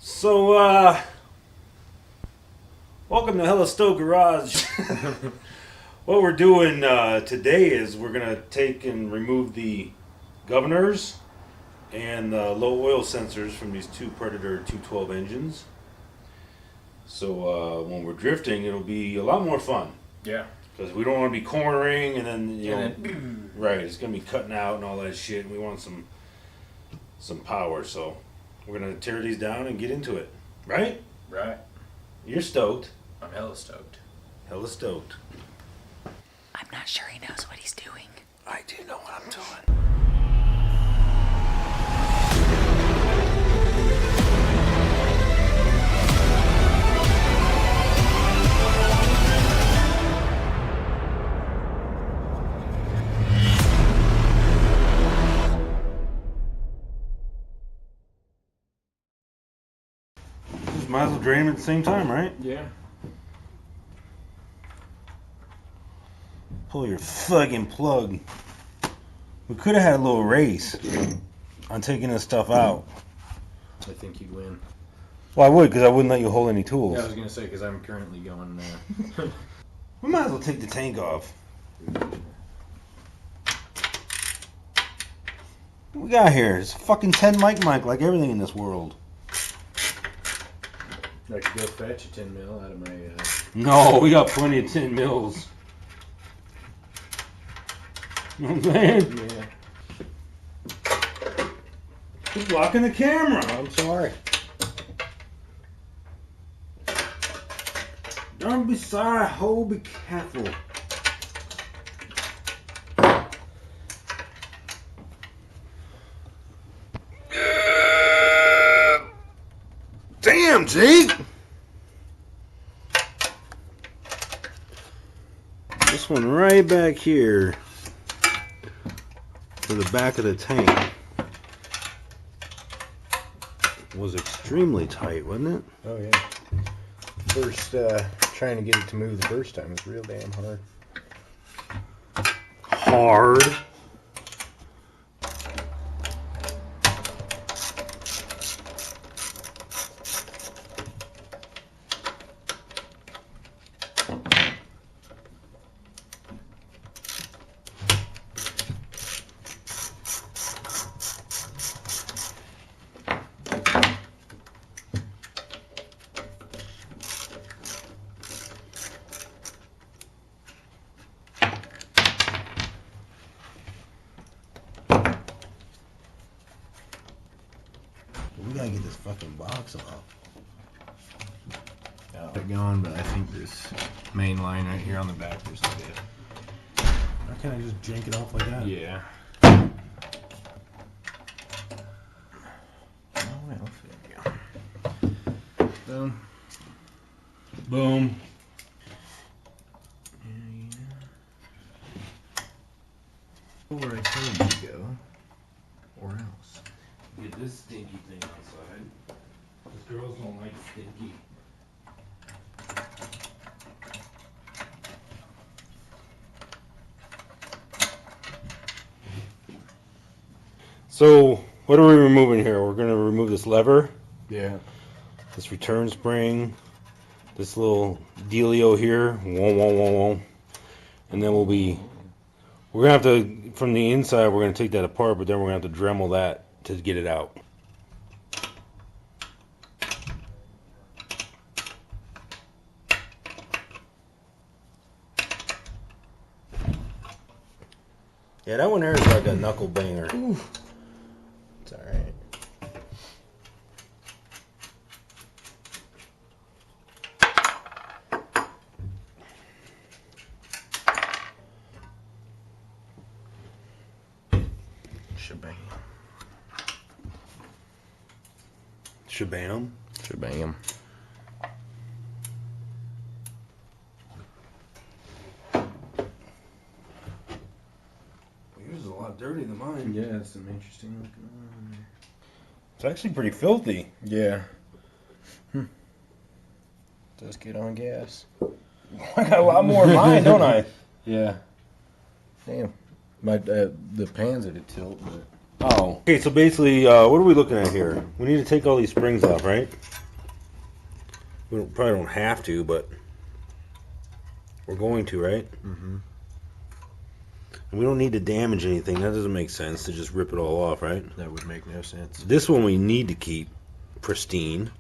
So, welcome to Hella Stowe Garage. What we're doing today is we're going to take and remove the governors and the low oil sensors from these two Predator 212 engines. So, when we're drifting, it'll be a lot more fun. Yeah. Because we don't want to be cornering and then, you know, then, right, it's going to be cutting out and all that shit. And we want some power, so we're going to tear these down and get into it. Right? Right. You're stoked. I'm hella stoked. Hella stoked. I'm not sure he knows what he's doing. I do know what I'm doing. Might as well drain them at the same time, right? Yeah. Pull your fucking plug. We could have had a little race on taking this stuff out. I think you'd win. Well, I would, because I wouldn't let you hold any tools. Yeah, I was going to say, because I'm currently going We might as well take the tank off. What we got here? It's a fucking 10 mic like everything in this world. I could go fetch a 10 mil out of my... No, we got plenty of 10 mils. You know what I'm saying? Yeah. You're blocking the camera. I'm sorry. Don't be sorry, ho, be careful. Damn, Jake! This one right back here to the back of the tank was extremely tight, wasn't it? Oh, yeah. First, trying to get it to move the first time was real damn hard. Hard. We gotta get this fucking box off. Got going, but I think this main line right here on the back is a bit. Why can't I just jank it off like that? Yeah. Oh, well, there we go. Boom. Boom. Where I told you to go, or else. Get this stinky thing outside. These girls don't like stinky. So, what are we removing here? We're going to remove this lever, Yeah. this return spring, this little dealio here, whoa, whoa, whoa, whoa. And then we're going to have to, from the inside, we're going to take that apart, but then we're going to have to Dremel that to get it out. Yeah, that one there is like a knuckle banger. Oof. It's alright. Shebang. Shabam. Shebang. Yours is a lot dirtier than mine. Yeah, it's some interesting looking on there. It's actually pretty filthy. Yeah. Does get on gas. I got a lot more in mine, don't I? Yeah. Damn. My the pan's at a tilt, but Oh. Okay, so basically, what are we looking at here? We need to take all these springs off, right? Probably don't have to, but we're going to, right? Mm-hmm. And we don't need to damage anything. That doesn't make sense to just rip it all off, right? That would make no sense. This one we need to keep pristine.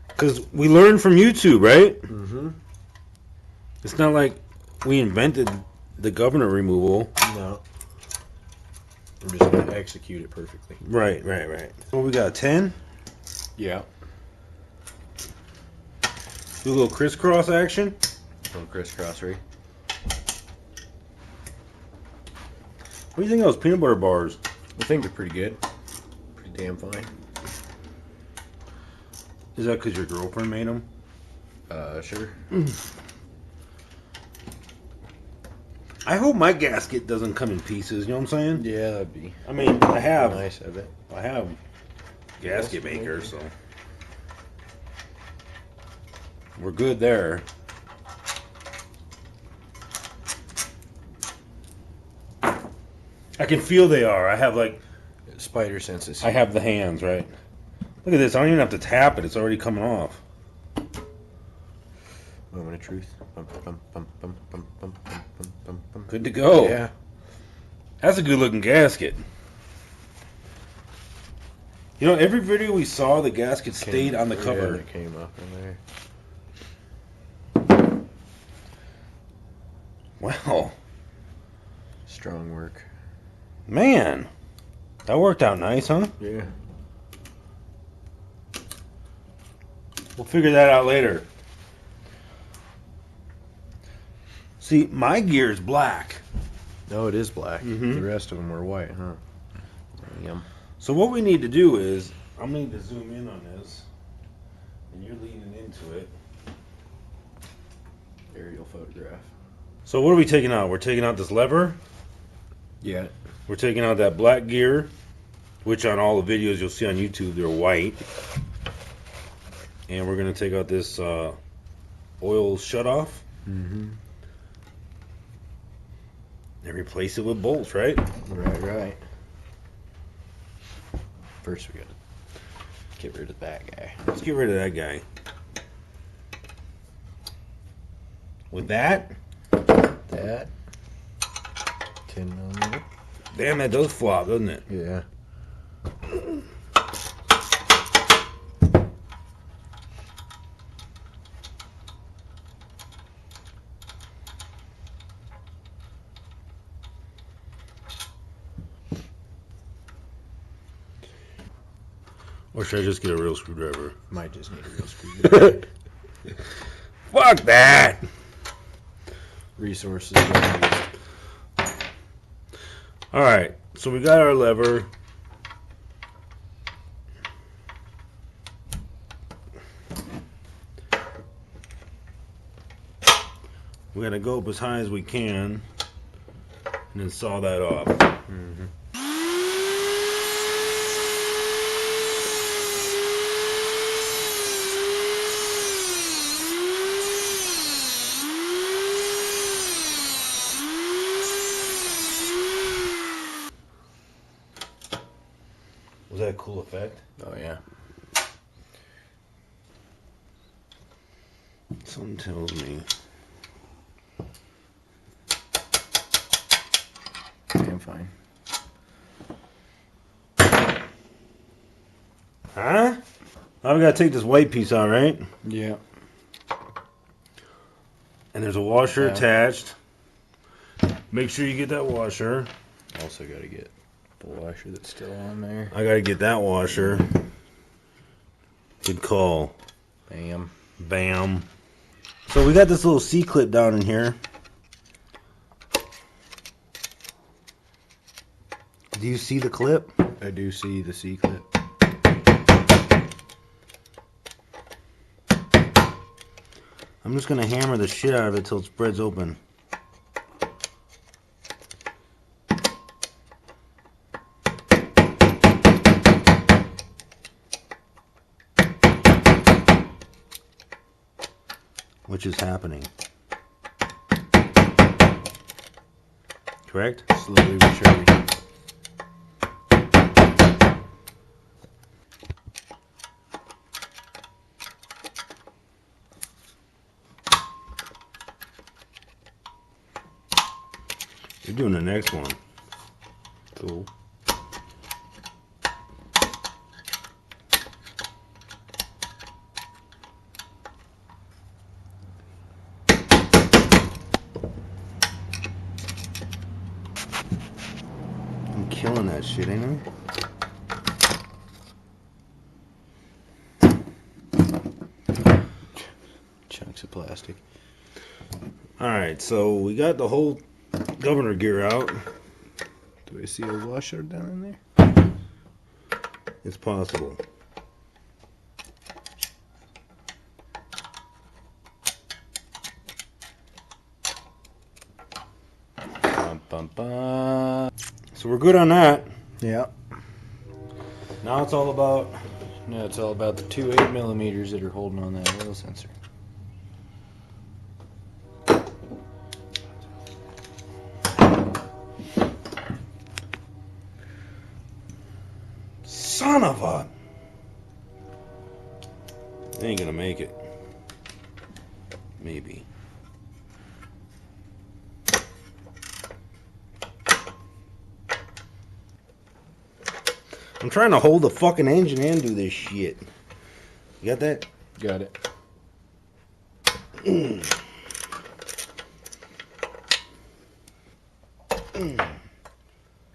Because we learned from YouTube, right? Mm-hmm. It's not like we invented the governor removal. No. We're just going to execute it perfectly. Right. Well, we got 10. Yeah. Do a little crisscross action. A little crisscross, right? What do you think of those peanut butter bars? I think they're pretty good. Pretty damn fine. Is that because your girlfriend made them? Sure. I hope my gasket doesn't come in pieces. You know what I'm saying? Yeah, that'd be I mean, I have nice of it. gasket makers, so we're good there. I can feel they are. I have Spider senses. I have the hands, right? Look at this. I don't even have to tap it. It's already coming off. Moment of truth. Bum, bum, bum, bum, bum, bum, bum, bum, bum, bum. Good to go. Yeah. That's a good looking gasket. You know, every video we saw, the gasket stayed on the cover. Yeah, it came up in there. Wow. Strong work. Man. That worked out nice, huh? Yeah. We'll figure that out later. See, my gear is black. No, it is black. Mhm. The rest of them were white, huh? Yum. So what we need to do is, I'm going to need to zoom in on this. And you're leaning into it. Aerial photograph. So what are we taking out? We're taking out this lever. Yeah. We're taking out that black gear, which on all the videos you'll see on YouTube, they're white. And we're going to take out this oil shutoff. Mm-hmm. And replace it with bolts, right? Right. First we gotta get rid of that guy. Let's get rid of that guy. With that, That 10mm. damn, that does flop, doesn't it? Yeah. Or should I just get a real screwdriver? Might just need a real screwdriver. Fuck that! Resources well used. Alright, so we got our lever. We're gonna go up as high as we can and then saw that off. Mm-hmm. Was that a cool effect? Oh yeah. Something tells me. I'm fine. Huh? Now we gotta take this white piece out, right? Yeah. And there's a washer Yeah. attached. Make sure you get that washer. Also gotta get the washer that's still on there. I gotta get that washer. Good call. Bam. Bam. So we got this little C-clip down in here. Do you see the clip? I do see the C-clip. I'm just gonna hammer the shit out of it till it spreads open. Which is happening. Correct? Slowly but surely. You're doing the next one. Cool. I'm killing that shit, ain't I? Chunks of plastic. Alright, so we got the whole governor gear out. Do I see a washer down in there? It's possible. Bum, bum, bum. So we're good on that. Yeah. Now it's all about Now it's all about the 2.8mm that are holding on that oil sensor. son of a. They ain't gonna make it. Maybe. I'm trying to hold the fucking engine and do this shit. You got that? Got it.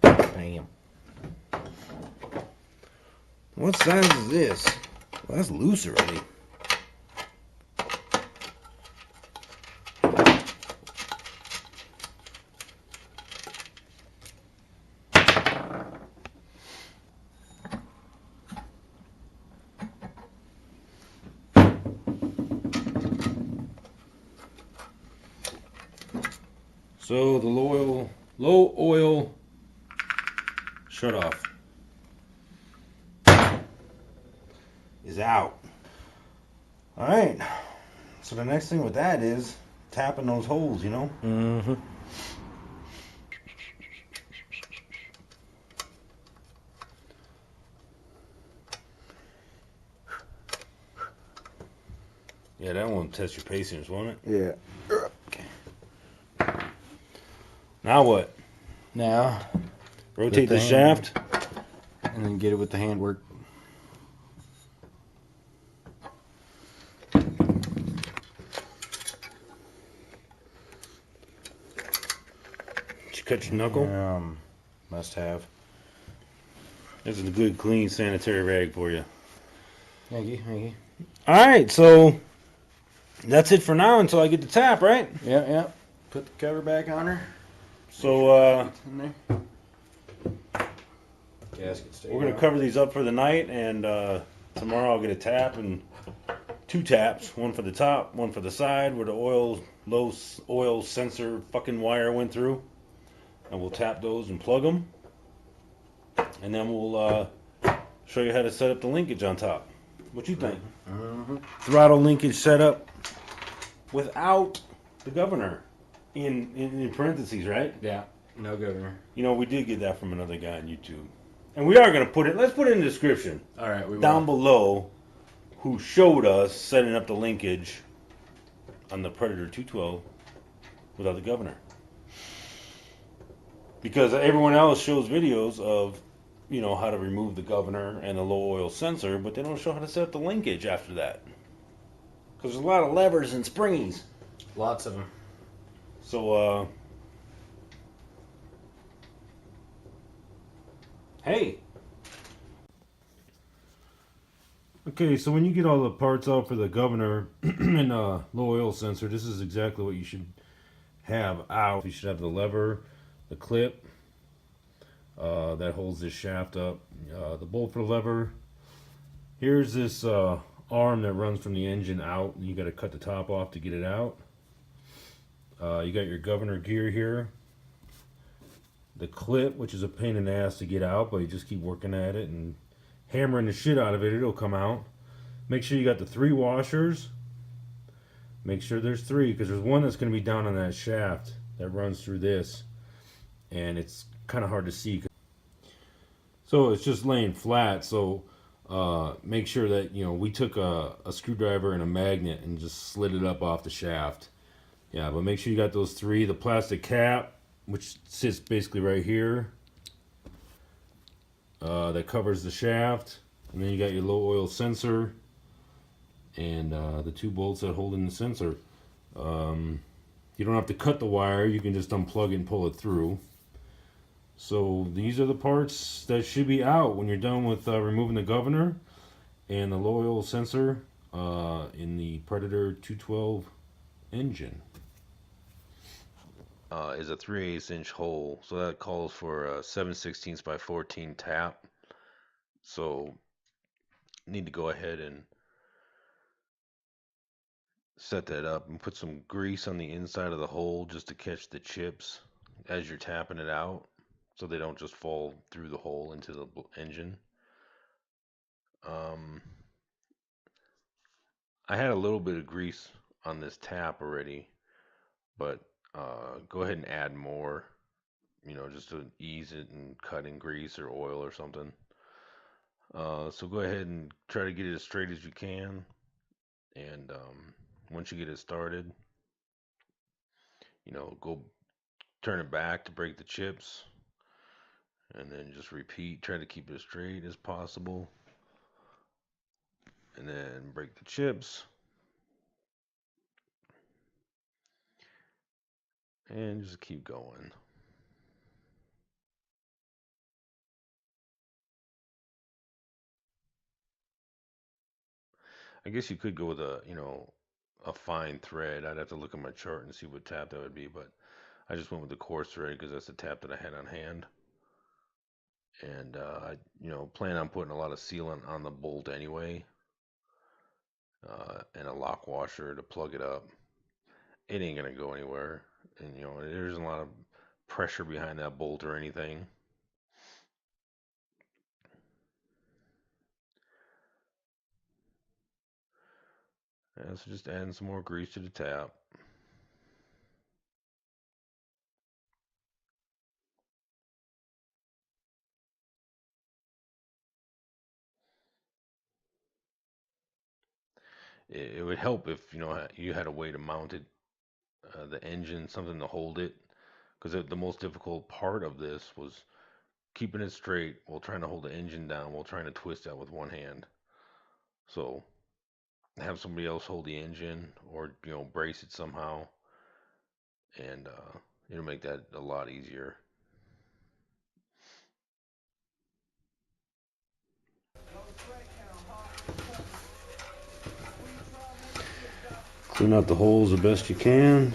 Bam. What size is this? Well, that's loose already. So the low oil shut off is out. All right. So the next thing with that is tapping those holes, you know? Mm-hmm. Yeah, that won't test your patience, won't it? Yeah. Now what? Now, Rotate with the the shaft. and then get it with the handwork. Did you cut your knuckle? Must have. This is a good, clean, sanitary rag for you. Thank you. Thank you. All right, so that's it for now until I get the tap, right? Yeah, yeah. Put the cover back on her. So In there. Gasket stay we're gonna on. cover these up for the night, and tomorrow I'll get a tap and 2 taps, one for the top, one for the side where the low oil sensor fucking wire went through, and we'll tap those and plug them, and then we'll show you how to set up the linkage on top. What you think? Mm-hmm. Throttle linkage setup without the governor in parentheses, right? Yeah. No governor. You know, we did get that from another guy on YouTube. And we are going to put it, let's put it in the description All right. We down will. below who showed us setting up the linkage on the Predator 212 without the governor. Because everyone else shows videos of, you know, how to remove the governor and the low oil sensor, but they don't show how to set up the linkage after that. Because there's a lot of levers and springies. Lots of them. So, hey. Okay, so when you get all the parts out for the governor and low oil sensor, this is exactly what you should have out. You should have the lever, the clip that holds this shaft up, the bolt for the lever. Here's this arm that runs from the engine out. You got to cut the top off to get it out. You got your governor gear here. The clip, which is a pain in the ass to get out, but you just keep working at it and hammering the shit out of it, it'll come out. Make sure you got the 3 washers. Make sure there's 3, because there's one that's going to be down on that shaft that runs through this, and it's kind of hard to see. So it's just laying flat, so make sure that, you know, we took a screwdriver and a magnet and just slid it up off the shaft. Yeah, but make sure you got those 3, the plastic cap, which sits basically right here. That covers the shaft, and then you got your low oil sensor, and the 2 bolts that hold in the sensor. You don't have to cut the wire; you can just unplug it and pull it through. So these are the parts that should be out when you're done with removing the governor and the low oil sensor in the Predator 212 engine. Is a 3/8 inch hole, so that calls for a 7/16 by 14 tap. So need to go ahead and set that up and put some grease on the inside of the hole just to catch the chips as you're tapping it out, so they don't just fall through the hole into the engine. I had a little bit of grease on this tap already, but go ahead and add more, just to ease it and cut in grease or oil or something. So go ahead and try to get it as straight as you can, and once you get it started, go turn it back to break the chips, and then just repeat. Try to keep it as straight as possible, and then break the chips, and just keep going. I guess you could go with a fine thread. I'd have to look at my chart and see what tap that would be, but I just went with the coarse thread because that's the tap that I had on hand. And I, plan on putting a lot of sealant on the bolt anyway, and a lock washer to plug it up. It ain't gonna go anywhere, and there isn't a lot of pressure behind that bolt or anything. And so just adding some more grease to the tap. It would help if you had a way to mount it, the engine, something to hold it, because the most difficult part of this was keeping it straight while trying to hold the engine down while trying to twist that with one hand. So have somebody else hold the engine, or brace it somehow, and it'll make that a lot easier. Clean out the holes the best you can.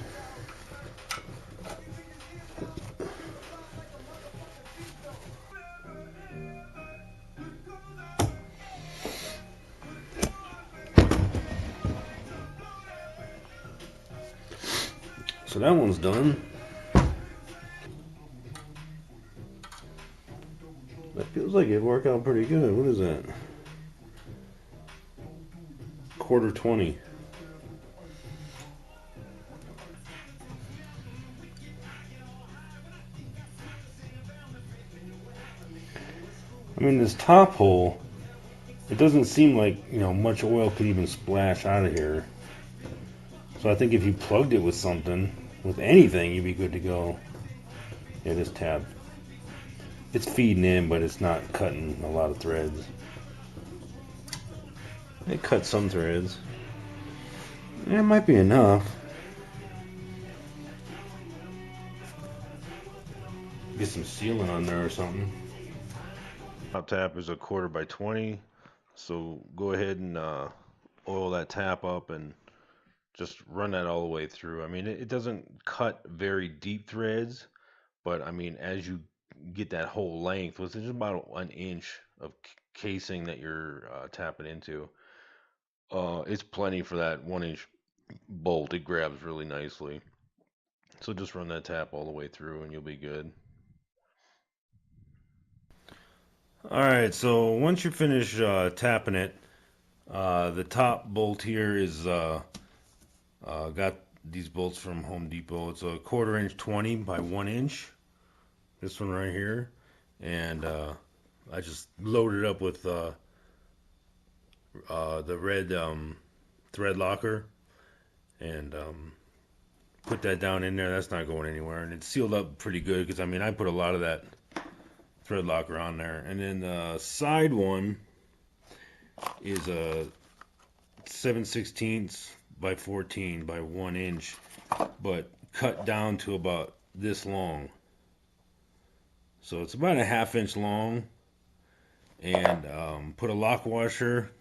So that one's done. That feels like it worked out pretty good. What is that? Quarter 20. I mean, this top hole, it doesn't seem like, much oil could even splash out of here. So I think if you plugged it with something, with anything, you'd be good to go. Yeah, this tab, it's feeding in, but it's not cutting a lot of threads. It cut some threads. Yeah, it might be enough. Get some sealant on there or something. Top tap is a 1/4 by 20, so go ahead and oil that tap up and just run that all the way through. I mean, it doesn't cut very deep threads, but I mean, as you get that whole length, which is about an inch of casing that you're tapping into, it's plenty for that 1 inch bolt. It grabs really nicely. So just run that tap all the way through and you'll be good. Alright, so once you finish tapping it, the top bolt here is got these bolts from Home Depot. It's a 1/4 inch 20 by 1 inch. This one right here. And I just loaded up with the red thread locker, and put that down in there. That's not going anywhere, and it's sealed up pretty good because I mean I put a lot of that thread locker on there. And then the side one is a 7/16 by 14 by 1 inch, but cut down to about this long. So it's about a 1/2 inch long, and put a lock washer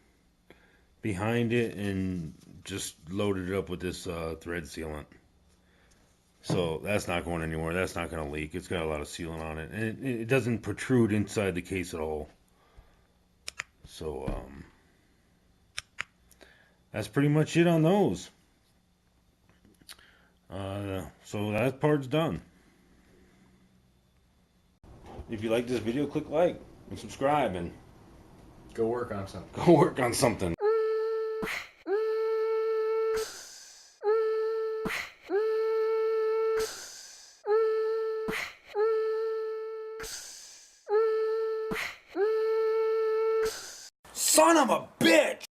behind it and just loaded it up with this thread sealant. So that's not going anywhere. That's not going to leak. It's got a lot of sealant on it, and it doesn't protrude inside the case at all. So that's pretty much it on those. So that part's done. If you like this video, click like and subscribe and Go work on something. go work on something. Son of a bitch!